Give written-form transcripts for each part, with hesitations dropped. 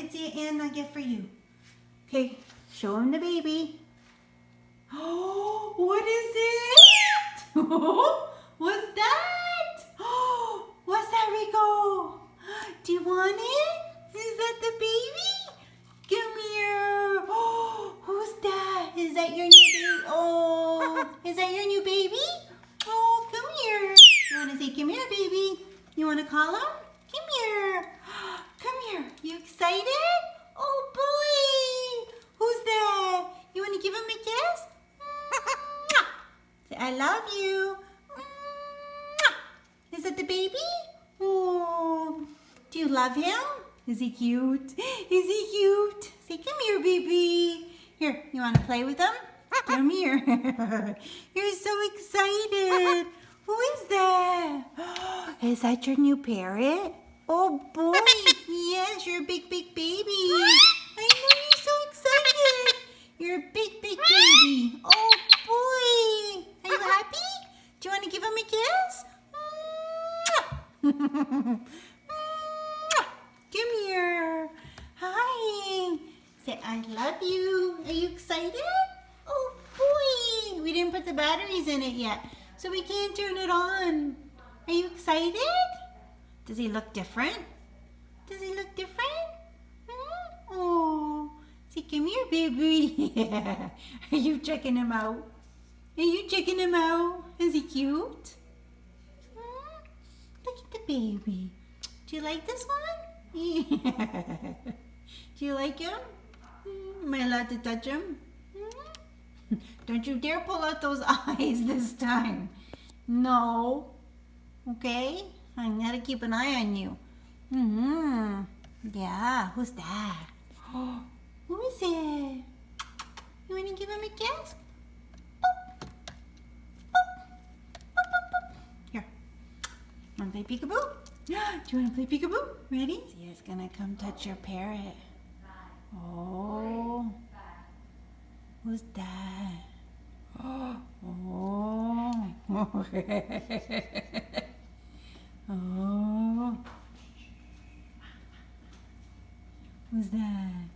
did Anna get for you? Okay, show him the baby. Oh, what is it? What's that? Oh, what's that, Rico? Do you want it? Is that the baby? Come here. Oh, who's that? Is that your new baby? Oh, is that your new baby? Oh, come here. You want to say, come here, baby? You want to call him? Come here. Come here. You excited? Oh, boy. Who's that? You want to give him a kiss? Say, I love you. Is that the baby? Oh, do you love him? Is he cute? Is he cute? Say, come here, baby. Here, you want to play with him? Come here. You're so excited. Who is that? Is that your new parrot? Oh, boy. Yes, you're a big, big baby. I know you're so excited. You're a big, big baby. Oh, boy. Are you happy? Do you want to give him a kiss? Come here. Hi. Say, I love you. Are you excited? Oh, boy. We didn't put the batteries in it yet, so we can't turn it on. Are you excited? Does he look different? Does he look different? Oh. Say, come here, baby. Yeah. Are you checking him out? Are you checking him out? Is he cute? Look at the baby. Do you like this one? Yeah. Do you like him? Am I allowed to touch him? Don't you dare pull out those eyes this time. No. Okay? I gotta keep an eye on you. Yeah, who's that? Who is it? You wanna give him a kiss? Boop. Boop. Boop, boop, boop. Here. Wanna play peekaboo? Do you wanna play peekaboo? Ready? See, it's gonna come touch your parrot. Oh. Who's that? Oh. Oh. Who's that?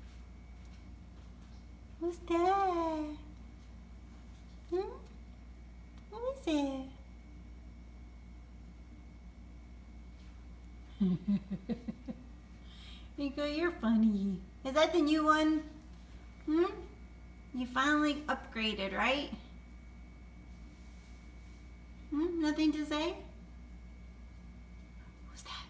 Who's that? Who is it? Rico, you're funny. Is that the new one? You finally upgraded, right? Nothing to say? Who's that?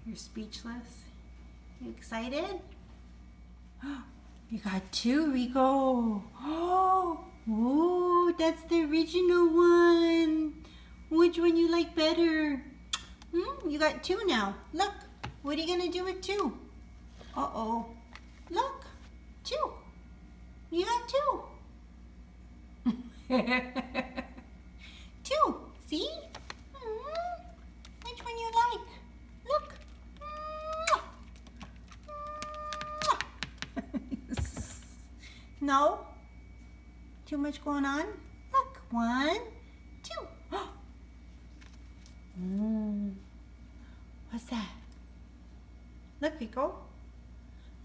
You're speechless. You excited? You got two, Rico. Oh, that's the original one. Which one you like better? You got two now. Look, what are you gonna do with two? Uh-oh. Look, two. You got two. Two, see? Which one you like? Look. No? Too much going on? Look, one, two. What's that? Look, Rico.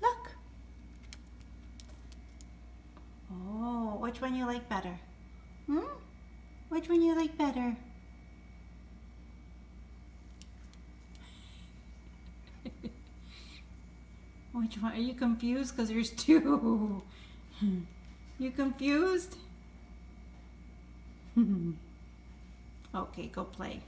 Look. Oh, which one you like better? Which one you like better? Which one? Are you confused? Because there's two. You confused? Okay, go play.